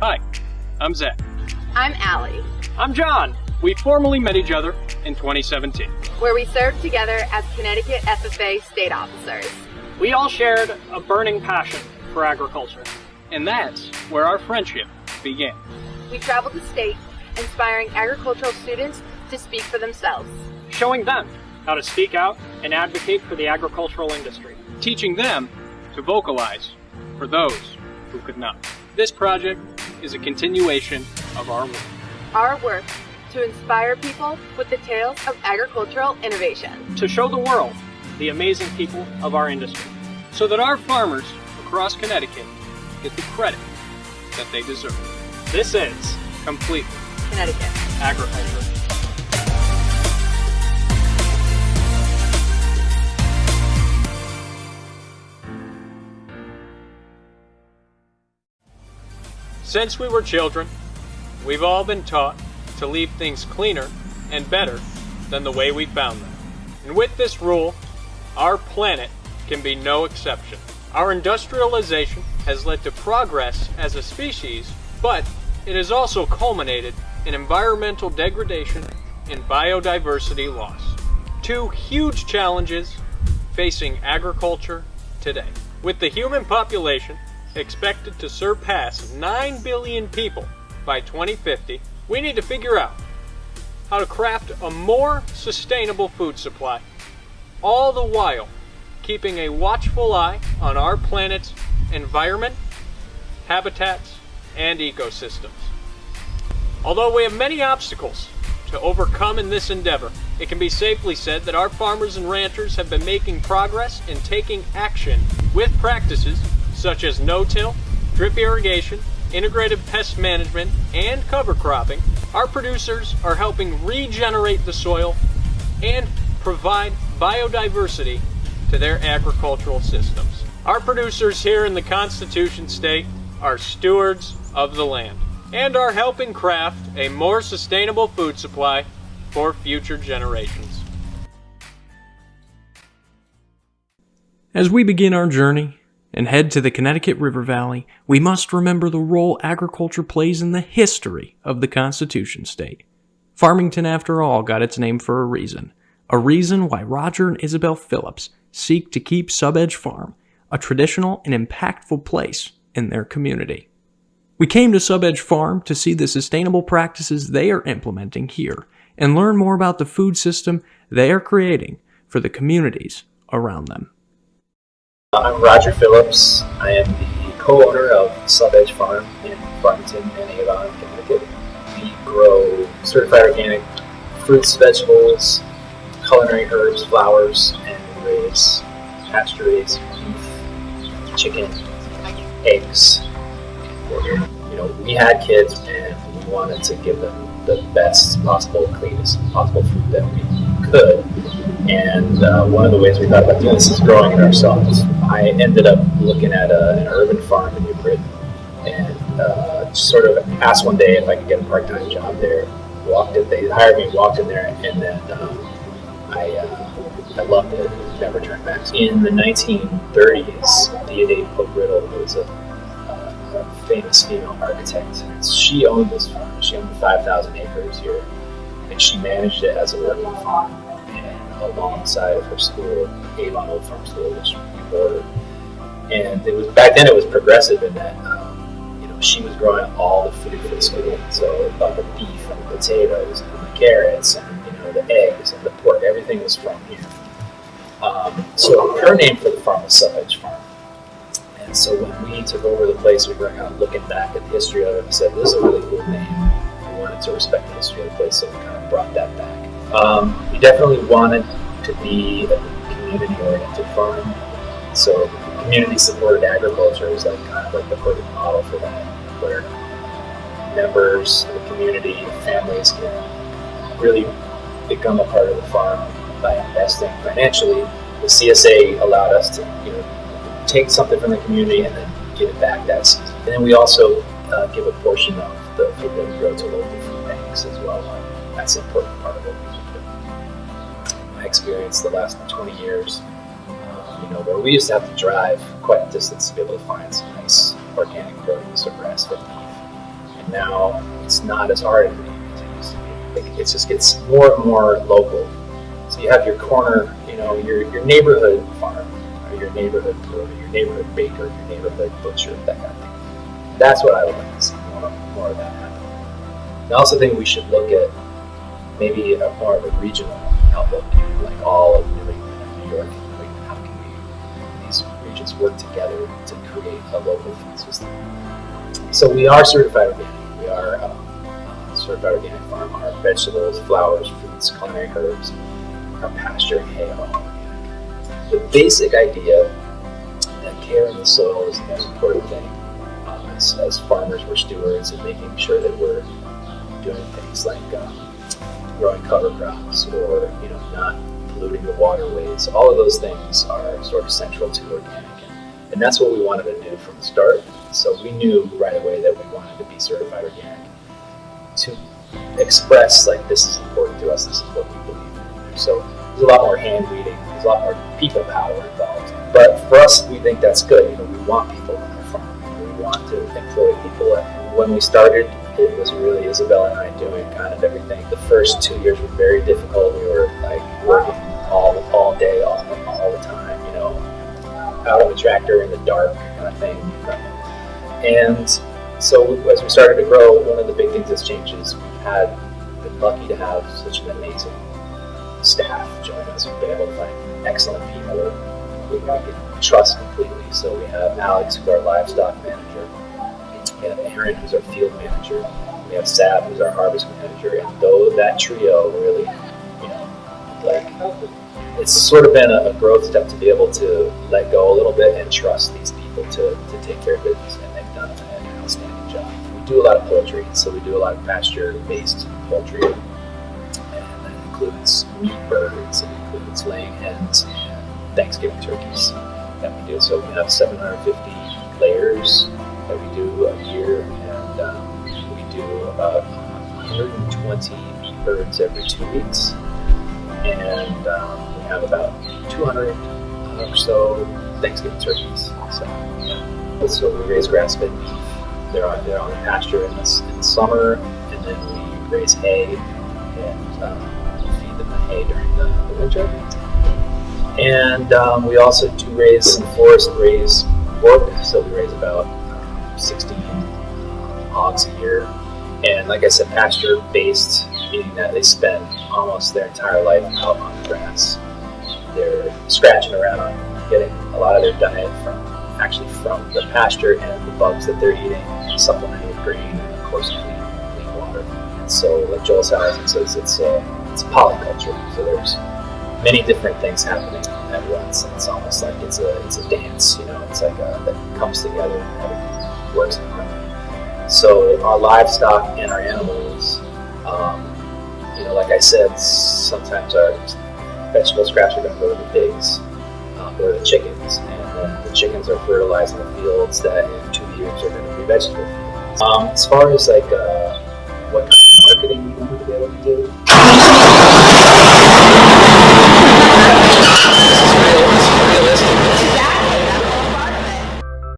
Hi, I'm Zach. I'm Allie. I'm John. We formally met each other in 2017. Where we served together as Connecticut FFA state officers. We all shared a burning passion for agriculture, and that's where our friendship began. We traveled the state, inspiring agricultural students to speak for themselves. Showing them how to speak out and advocate for the agricultural industry. Teaching them to vocalize for those who could not. This project is a continuation of our work. Our work to inspire people with the tales of agricultural innovation. To show the world the amazing people of our industry, so that our farmers across Connecticut get the credit that they deserve. This is Completely Connecticut Agriculture. Since we were children, we've all been taught to leave things cleaner and better than the way we found them. And with this rule, our planet can be no exception. Our industrialization has led to progress as a species, but it has also culminated in environmental degradation and biodiversity loss. Two huge challenges facing agriculture today. With the human population expected to surpass 9 billion people by 2050, we need to figure out how to craft a more sustainable food supply, all the while keeping a watchful eye on our planet's environment, habitats, and ecosystems. Although we have many obstacles to overcome in this endeavor, it can be safely said that our farmers and ranchers have been making progress and taking action with practices such as no-till, drip irrigation, integrated pest management, and cover cropping. Our producers are helping regenerate the soil and provide biodiversity to their agricultural systems. Our producers here in the Constitution State are stewards of the land and are helping craft a more sustainable food supply for future generations. As we begin our journey and head to the Connecticut River Valley, we must remember the role agriculture plays in the history of the Constitution State. Farmington, after all, got its name for a reason why Roger and Isabel Phillips seek to keep Sub-Edge Farm a traditional and impactful place in their community. We came to Sub-Edge Farm to see the sustainable practices they are implementing here and learn more about the food system they are creating for the communities around them. I'm Roger Phillips. I am the co-owner of Sub-Edge Farm in Farmington and Avon, Connecticut. We grow certified organic fruits, vegetables, culinary herbs, flowers, and we raise pasture-raised beef, chicken, eggs. We had kids and we wanted to give them the best possible, cleanest possible food that we could. And one of the ways we thought about doing this is growing it ourselves. I ended up looking at an urban farm in New Britain and sort of asked one day if I could get a part-time job there. They hired me, walked in there, and then I loved it. Never turned back. In the 1930s, Theodate Pope Riddle was a famous female architect. She owned this farm. She owned 5,000 acres here, and she managed it as a working farm. Alongside of her school, Avon Old Farm School, which we bordered. And it was back then it was progressive in that she was growing all the food for the school. So about the beef and the potatoes and the carrots and the eggs and the pork, everything was from here. So her name for the farm was Sub-Edge Farm. And so when we took over the place, we were kind of looking back at the history of it and said, this is a really cool name. We wanted to respect the history of the place, so we kind of brought that back. We definitely wanted to be a community-oriented farm, so community-supported agriculture is kind of like the perfect model for that, where members of the community, families can really become a part of the farm by investing financially. The CSA allowed us to take something from the community and then give it back that season. And then we also give a portion of the food that we grow to local food banks as well. That's an important part of what we do. My experience the last 20 years, where we used to have to drive quite a distance to be able to find some nice organic produce or grass-fed beef. now it's not as hard as it used to be. Like, it just gets more and more local. So you have your corner, your neighborhood farm, or your neighborhood brewer, your neighborhood baker, your neighborhood butcher, that kind of thing. That's what I would like to see more of that happen. I also think we should look at maybe more of a regional outlook, like all of New England and New York and New England. How can these regions work together to create a local food system? So we are certified organic. We are certified organic farm. Our vegetables, flowers, fruits, culinary herbs, our pasture and hay are all organic. The basic idea that care in the soil is the most important thing. As farmers, we're stewards and making sure that we're doing things like growing cover crops or not polluting the waterways. All of those things are sort of central to organic, and that's what we wanted to do from the start. So we knew right away that we wanted to be certified organic to express like this is important to us, this is what we believe in. So there's a lot more hand weeding, there's a lot more people power involved. But for us, we think that's good. We want people on our farm. We want to employ people. And when we started, it was really Isabel and I doing kind of everything. The first 2 years were very difficult. We were like working all day, all the time, out of a tractor in the dark kind of thing. And so as we started to grow, one of the big things that's changed is we've been lucky to have such an amazing staff join us. We've been able to find excellent people who we can trust completely. So we have Alex, who's our livestock manager. We have Aaron, who's our field manager. We have Sab, who's our harvest manager. And though that trio really, it's sort of been a growth step to be able to let go a little bit and trust these people to take care of business, and they've done an outstanding job. We do a lot of poultry, so we do a lot of pasture-based poultry, and that includes meat birds, it includes laying hens, and Thanksgiving turkeys that we do. So we have 750 layers that we do a year, and we do about 120 meat birds every 2 weeks, and we have about 200 or so Thanksgiving turkeys. So we raise grass-fed beef. They're on the pasture in the summer, and then we raise hay and feed them the hay during the winter. And we also do raise some forest-raised pork. So we raise about 16 hogs a year. And like I said, pasture-based, meaning that they spend almost their entire life out on the grass. They're scratching around, getting a lot of their diet from the pasture and the bugs that they're eating, supplemented with grain, and of course clean water. And so, like Joel Salatin says, it's polyculture. So there's many different things happening at once. And it's almost like it's a dance. It's like that comes together and everything works in harmony. So our livestock and our animals, like I said, sometimes our vegetable scraps are going to go to the pigs or the chickens, and then the chickens are fertilizing the fields that in 2 years are going to be vegetable fields. As far as like what kind of marketing you want to be able to do,